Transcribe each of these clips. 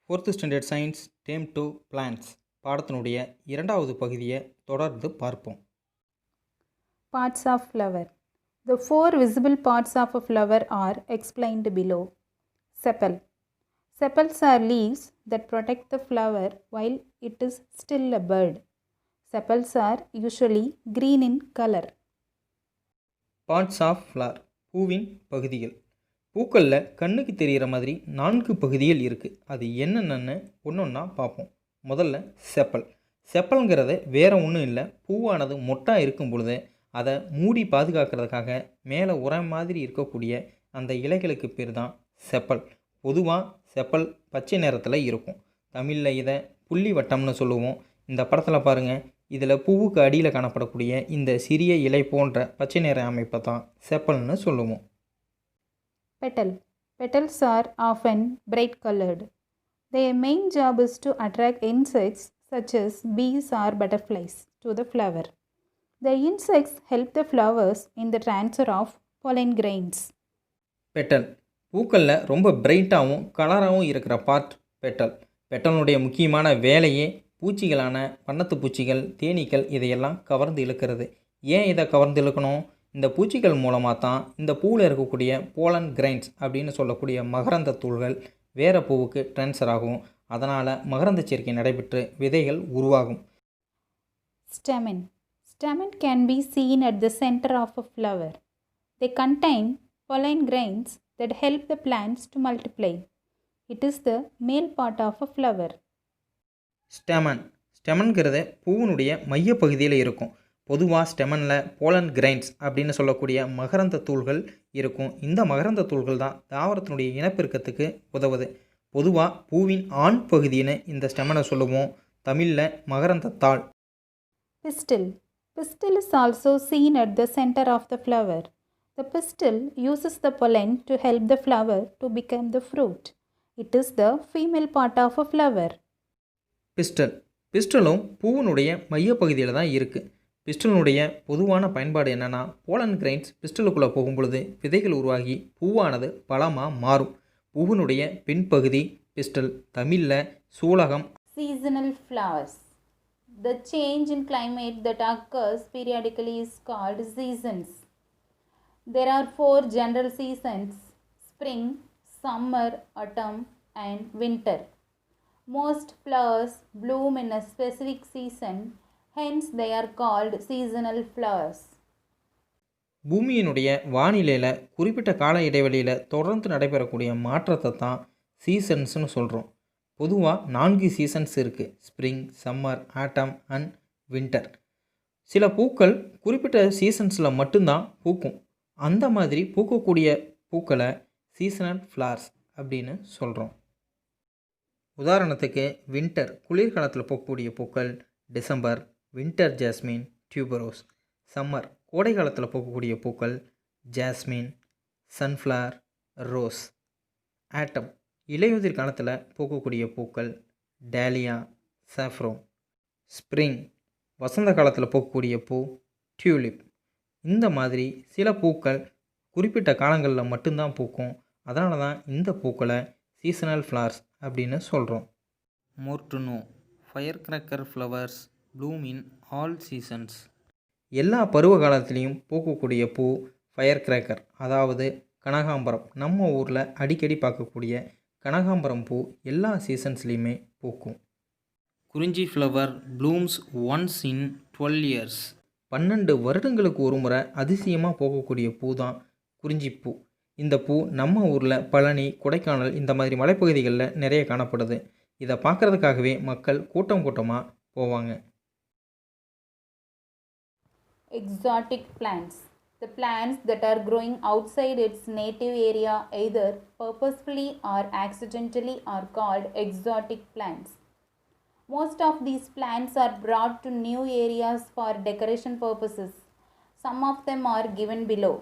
4th standard science term 2 plans பாடத்தினுடைய இரண்டாவது பகுதியை தொடர்ந்து பார்ப்போம். Parts of flower. The four visible parts of a flower are explained below. Sepal. Sepals are leaves that protect the flower while it is still a bud. Sepals are usually green in color. Parts of flower பூவின் பகுதிகள். பூக்களில் கண்ணுக்கு தெரிகிற மாதிரி 4 பகுதிகள் இருக்குது. அது என்னென்னு ஒன்றா பார்ப்போம். முதல்ல செப்பல். செப்பல்ங்கிறது வேறு ஒன்றும் இல்லை, பூவானது மொட்டாக இருக்கும் பொழுது அதை மூடி பாதுகாக்கிறதுக்காக மேலே உரம் மாதிரி இருக்கக்கூடிய அந்த இலைகளுக்கு பேர் தான் செப்பல். பொதுவாக செப்பல் பச்சை நிறத்தில் இருக்கும். தமிழில் இதை புள்ளி வட்டம்னு சொல்லுவோம். இந்த படத்தில் பாருங்கள், இதில் பூவுக்கு அடியில் காணப்படக்கூடிய இந்த சிறிய இலை போன்ற பச்சை நிற அமைப்பை தான் செப்பல்னு சொல்லுவோம். Petal. Petals are often bright colored. Their main job is to attract insects such as bees or butterflies to the flower. The insects help the flowers in the transfer of pollen grains. Petal பூக்களில் ரொம்ப பிரைட்டாகவும் கலராகவும் இருக்கிற part petal. பெட்டலுடைய முக்கியமான வேலையே பூச்சிகளான வண்ணத்து பூச்சிகள், தேனீக்கள் இதையெல்லாம் கவர்ந்து இழுக்கிறது. ஏன் இதை கவர்ந்து இழுக்கணும்? இந்த பூச்சிகள் மூலமாக தான் இந்த பூவில் இருக்கக்கூடிய போலன் கிரைன்ஸ் அப்படின்னு சொல்லக்கூடிய மகரந்த தூள்கள் வேறு பூவுக்கு ட்ரான்ஸ்ஃபர் ஆகும். அதனால் மகரந்த சேர்க்கை நடைபெற்று விதைகள் உருவாகும். Stamen. Stamen can be seen at the center of a flower. They contain pollen grains that help the plants to multiply. It is the male part of a flower. ஸ்டெமன்கிறது பூவினுடைய மைய பகுதியில் இருக்கும். பொதுவாக ஸ்டெமனில் போலன் கிரைன்ஸ் அப்படின்னு சொல்லக்கூடிய மகரந்த தூள்கள் இருக்கும். இந்த மகரந்த தூள்கள் தான் தாவரத்தினுடைய இனப்பெருக்கத்துக்கு உதவுது. பொதுவாக பூவின் ஆண் பகுதின்னு இந்த ஸ்டெமனை சொல்லுவோம். தமிழில் மகரந்த தாள். Pistil. Pistil is also seen at the center of the flower. The pistil uses the pollen to help the flower to become the fruit. It is the female part of a flower. பிஸ்டலும் பூவினுடைய மையப்பகுதியில் தான் இருக்குது. பிஸ்டலினுடைய பொதுவான பயன்பாடு என்னென்னா, pollen grains பிஸ்டலுக்குள்ளே போகும்பொழுது விதைகள் உருவாகி பூவானது பழமாக மாறும். பூவினுடைய பின்பகுதி பிஸ்டல், தமிழில் சூலகம். Seasonal flowers. The change in climate that occurs periodically is called seasons. There are 4 general seasons: spring, summer, autumn, and winter. Most flowers bloom in a specific season, hence they are called seasonal flowers. பூமியினுடைய வானிலையில் குறிப்பிட்ட கால இடைவெளியில் தொடர்ந்து நடைபெறக்கூடிய மாற்றத்தை தான் சீசன்ஸ்னு சொல்கிறோம். பொதுவாக 4 சீசன்ஸ் இருக்குது: spring, summer, autumn and winter. சில பூக்கள் குறிப்பிட்ட சீசன்ஸில் மட்டும்தான் பூக்கும். அந்த மாதிரி பூக்கக்கூடிய பூக்களை சீசனல் ஃப்ளவர்ஸ் அப்படின்னு சொல்கிறோம். உதாரணத்துக்கு வின்டர் குளிர்காலத்தில் பூக்கக்கூடிய பூக்கள் December, winter jasmine, tuberose. Summer கோடை காலத்தில் பூக்கக்கூடிய பூக்கள் ஜாஸ்மின், சன்ஃப்ளவர், ரோஸ். ஆட்டம் இலையுதிர் காலத்தில் பூக்கக்கூடிய பூக்கள் டேலியா, சாஃப்ரோன். ஸ்ப்ரிங் வசந்த காலத்தில் பூக்கக்கூடிய பூ டியூலிப். இந்த மாதிரி சில பூக்கள் குறிப்பிட்ட காலங்களில் மட்டும்தான் பூக்கும். அதனால தான் இந்த பூக்களை சீசனல் ஃப்ளவர்ஸ் அப்படின்னு சொல்கிறோம். More to know, fire cracker flowers Bloom in all seasons. எல்லா பருவ காலத்திலையும் பூக்கக்கூடிய பூ ஃபயர் கிராக்கர், அதாவது கனகாம்பரம். நம்ம ஊரில் அடிக்கடி பார்க்கக்கூடிய கனகாம்பரம் பூ எல்லா சீசன்ஸ்லேயுமே பூக்கும். குறிஞ்சி flower blooms once in 12 years. 12 வருடங்களுக்கு ஒரு முறை அதிசயமாக போகக்கூடிய பூ தான் குறிஞ்சிப்பூ. இந்த பூ நம்ம ஊரில் பழனி, கொடைக்கானல் இந்த மாதிரி மலைப்பகுதிகளில் நிறைய காணப்படுது. இதை பார்க்குறதுக்காகவே மக்கள் கூட்டம் கூட்டமாக போவாங்க. Exotic plants. The plants that are growing outside its native area either purposefully or accidentally are called exotic plants. Most of these plants are brought to new areas for decoration purposes. Some of them are given below.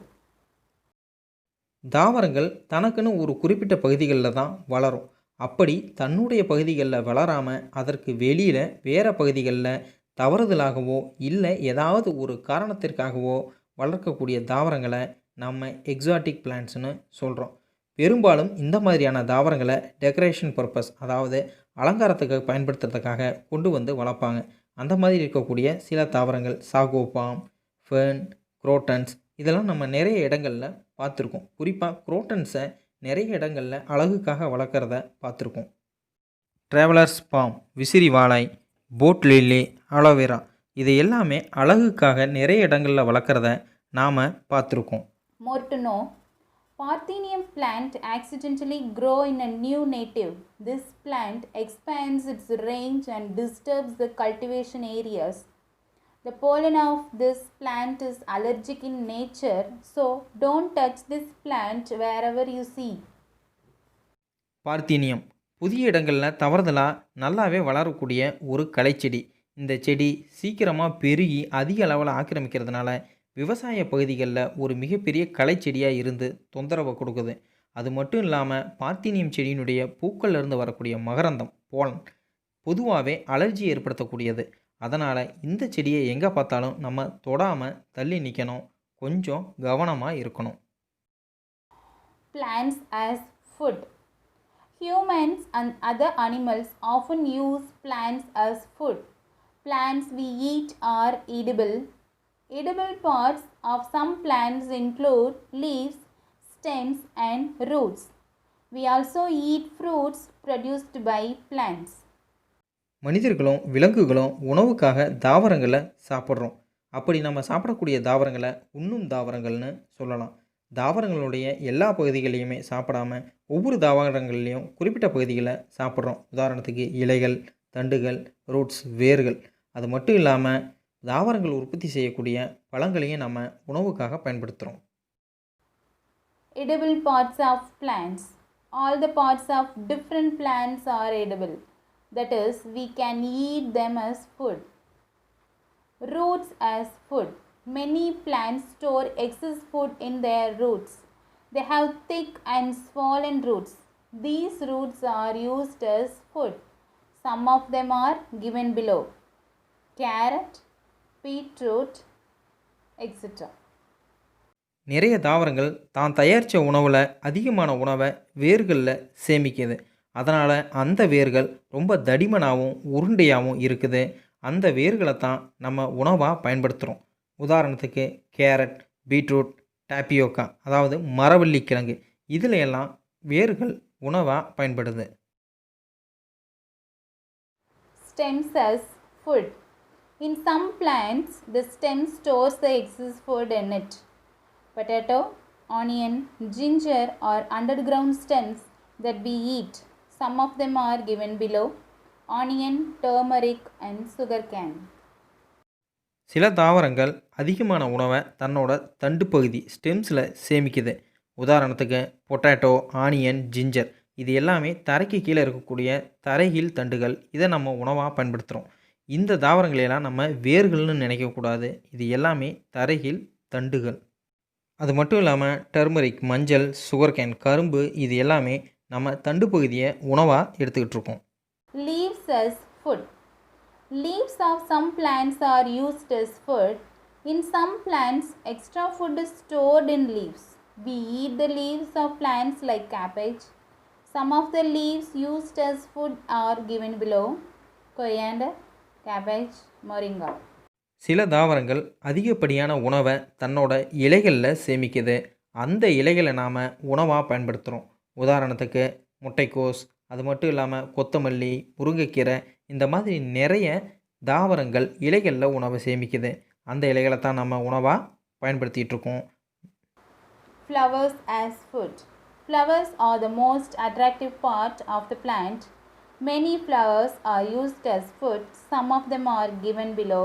தாவரங்கள் தனக்குன்னு ஒரு குறிப்பிட்ட பகுதிகளில் தான் வளரும். அப்படி தன்னுடைய பகுதிகளில் வளராமல் அதற்கு வெளியில் வேறு பகுதிகளில் தவறுதலாகவோ இல்லை ஏதாவது ஒரு காரணத்திற்காகவோ வளர்க்கக்கூடிய தாவரங்களை நம்ம எக்ஸாட்டிக் பிளான்ட்ஸ்னு சொல்கிறோம். பெரும்பாலும் இந்த மாதிரியான தாவரங்களை டெக்கரேஷன் பர்பஸ், அதாவது அலங்காரத்துக்கு பயன்படுத்துறதுக்காக கொண்டு வந்து வளர்ப்பாங்க. அந்த மாதிரி இருக்கக்கூடிய சில தாவரங்கள் சாகோபாம், ஃபெர்ன், குரோட்டன்ஸ் இதெல்லாம் நம்ம நிறைய இடங்களில் பார்த்துருக்கோம். குறிப்பாக குரோட்டன்ஸை நிறைய இடங்களில் அழகுக்காக வளர்க்குறத பார்த்துருக்கோம். ட்ராவலர்ஸ் பாம், விசிறி வாழை, போட் லில்லி, ஆலோவேரா இது எல்லாமே அழகுக்காக நிறைய இடங்களில் வளர்க்குறத நாம் பார்த்துருக்கோம். More to know, Parthenium plant accidentally grow in a new native. This plant expands its range and disturbs the cultivation areas. The pollen of this plant is allergic in nature, so don't touch this plant wherever you see. Parthenium புதிய இடங்களில் தவறுதலாக நல்லாவே வளரக்கூடிய ஒரு களைச்செடி. இந்த செடி சீக்கிரமாக பெருகி அதிக அளவில் ஆக்கிரமிக்கிறதுனால விவசாய பகுதிகளில் ஒரு மிகப்பெரிய களைச்செடியாக இருந்து தொந்தரவை கொடுக்குது. அது மட்டும் இல்லாமல் பார்த்தீனியம் செடியினுடைய பூக்கள்லேருந்து வரக்கூடிய மகரந்தம், போலன் பொதுவாகவே அலர்ஜி ஏற்படுத்தக்கூடியது. அதனால் இந்த செடியை எங்கே பார்த்தாலும் நம்ம தொடாமல் தள்ளி நிற்கணும், கொஞ்சம் கவனமாக இருக்கணும். Plants as food. Humans and other animals often use plants as food. Plants we eat are edible. Edible parts of some plants include leaves, stems, and roots. We also eat fruits produced by plants. மனிதர்களும் விலங்குகளும் உணவுக்காக தாவரங்களை சாப்பிட்றோம். அப்படி நம்ம சாப்பிடக்கூடிய தாவரங்களை உண்ணும் தாவரங்கள்னு சொல்லலாம். தாவரங்களுடைய எல்லா பகுதிகளையுமே சாப்பிடாம ஒவ்வொரு தாவரங்கள்லேயும் குறிப்பிட்ட பகுதிகளை சாப்பிட்றோம். உதாரணத்துக்கு இலைகள், தண்டுகள், ரூட்ஸ், வேர்கள். அது மட்டும் இல்லாமல் தாவரங்கள் உற்பத்தி செய்யக்கூடிய பழங்களையும் நம்ம உணவுக்காக பயன்படுத்துகிறோம். Edible parts of plants. All the parts of different plants are edible. That is, we can eat them as food. Roots as food. Many plants store excess food in their roots. They have thick and swollen roots. These roots are used as food. Some of them are given below: carrot, beetroot, etc. நிறைய தாவரங்கள் தான் தயாரித்த உணவில் அதிகமான உணவை வேர்களில் சேமிக்குது. அதனால் அந்த வேர்கள் ரொம்ப தடிமனாகவும் உருண்டையாகவும் இருக்குது. அந்த வேர்களை தான் நம்ம உணவாக பயன்படுத்துகிறோம். உதாரணத்துக்கு கேரட், பீட்ரூட், டாப்பியோக்கா அதாவது மரவள்ளி கிழங்கு இதில் எல்லாம் வேர்கள் உணவாக பயன்படுது. Stems as food. In some plants, the stem stores the excess food in it. Potato, onion, ginger are underground stems that we eat. Some of them are given below: onion, turmeric, and sugarcane. சில தாவரங்கள் அதிகமான உணவை தன்னோட தண்டு பகுதி ஸ்டெம்ஸில் சேமிக்குது. உதாரணத்துக்கு potato, onion, ginger இது எல்லாமே தரைக்கு கீழே இருக்கக்கூடிய தரைகீழ் தண்டுகள். இதை நம்ம உணவாக பயன்படுத்துகிறோம். இந்த தாவரங்களையெல்லாம் நம்ம வேர்கள்னு நினைக்கக்கூடாது. இது எல்லாமே தரைகீழ் தண்டுகள். அது மட்டும் இல்லாமல் டர்மரிக், மஞ்சள், சுகர்கேன், கரும்பு இது எல்லாமே நம்ம தண்டு பகுதியை உணவாக எடுத்துக்கிட்டு இருக்கோம். Leaves as food. Leaves of some plants are used as food. In some plants, extra food is stored in leaves. We eat the leaves of plants like cabbage. Some of the leaves used as food are given below: coriander, cabbage, moringa. சில தாவரங்கள் அதிகப்படியான உணவை தன்னோட இலைகளில் சேமிக்குது. அந்த இலைகளை நாம் உணவாக பயன்படுத்துகிறோம். உதாரணத்துக்கு முட்டைக்கோஸ், அது மட்டும் இல்லாமல் கொத்தமல்லி, முருங்கைக்கீரை இந்த மாதிரி நிறைய தாவரங்கள் இலைகளில் உணவை சேமிக்குது. அந்த இலைகளை தான் நம்ம உணவாக பயன்படுத்திகிட்டு இருக்கோம். Flowers as food. Flowers are the most attractive part of the plant. Many flowers are used as food. Some of them are given below: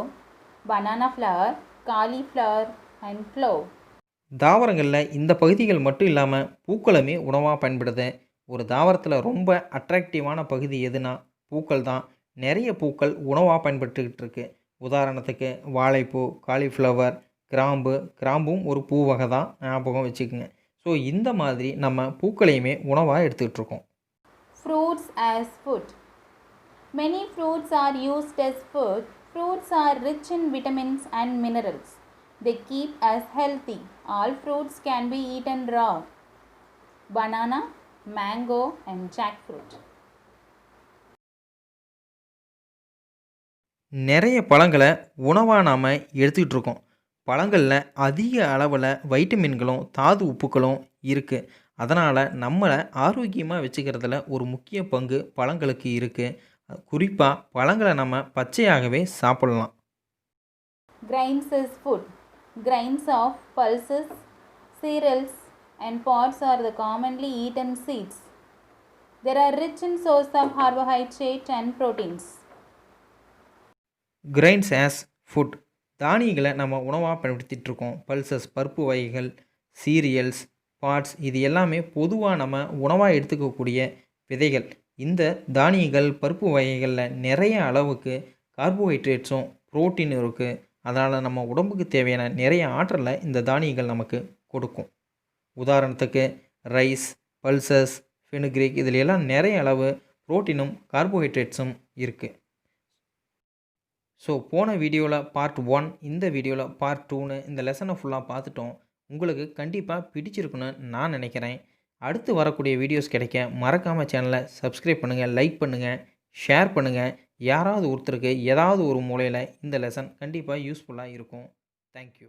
banana flower, cauliflower, and clove. தாவரங்களில் இந்த பகுதிகள் மட்டும் இல்லாமல் பூக்களுமே உணவாக பயன்படுது. ஒரு தாவரத்தில் ரொம்ப அட்ராக்டிவான பகுதி எதுனா பூக்கள் தான். நிறைய பூக்கள் உணவாக பயன்பட்டுக்கிட்டு இருக்கு. உதாரணத்துக்கு வாழைப்பூ, காலிஃப்ளவர், கிராம்பும் ஒரு பூ வகை தான், ஞாபகம் வச்சுக்கோங்க. ஸோ இந்த மாதிரி நம்ம பூக்களையுமே உணவாக எடுத்துக்கிட்டு இருக்கோம். Fruits as food. Many fruits are used as food. Fruits are rich in vitamins and minerals. They keep us healthy. All fruits can be eaten raw. banana, mango and jackfruit. நிறைய பழங்களை உணவாக நாம் எடுத்துக்கிட்டு இருக்கோம். பழங்களில் அதிக அளவில் வைட்டமின்களும் தாது உப்புக்களும் இருக்குது. அதனால் நம்மளை ஆரோக்கியமாக வச்சுக்கிறதுல ஒரு முக்கிய பங்கு பழங்களுக்கு இருக்குது. குறிப்பாக பழங்களை நம்ம பச்சையாகவே சாப்பிடலாம். Grains is food. Grains of pulses, cereals and pods are the commonly eaten seeds. They are rich in source of carbohydrate and proteins. Grains as food, தானியங்களை நம்ம உணவாக பயன்படுத்திகிட்டு இருக்கோம். பல்சஸ் பருப்பு வகைகள், சீரியல்ஸ், பாட்ஸ் இது எல்லாமே பொதுவாக நம்ம உணவாக எடுத்துக்கக்கூடிய விதைகள். இந்த தானியங்கள் பருப்பு வகைகளில் நிறைய அளவுக்கு கார்போஹைட்ரேட்ஸும் புரோட்டீன் இருக்குது. அதனால் நம்ம உடம்புக்கு தேவையான நிறைய ஆற்றலை இந்த தானியங்கள் நமக்கு கொடுக்கும். உதாரணத்துக்கு ரைஸ், பல்சஸ், ஃபெனுக்ரிக் இதில் எல்லாம் நிறைய அளவு புரோட்டீனும் கார்போஹைட்ரேட்ஸும் இருக்குது. ஸோ போன வீடியோவில் பார்ட் 1, இந்த வீடியோவில் பார்ட் 2ன்னு இந்த லெசனை ஃபுல்லாக பார்த்துட்டோம். உங்களுக்கு கண்டிப்பாக பிடிச்சிருக்குன்னு நான் நினைக்கிறேன். அடுத்து வரக்கூடிய வீடியோஸ் கிடைக்க மறக்காமல் சேனலை சப்ஸ்கிரைப் பண்ணுங்கள், லைக் பண்ணுங்கள், ஷேர் பண்ணுங்கள். யாராவது ஒருத்தருக்கு ஏதாவது ஒரு மூலையில் இந்த லெசன் கண்டிப்பாக யூஸ்ஃபுல்லாக இருக்கும். தேங்க்யூ.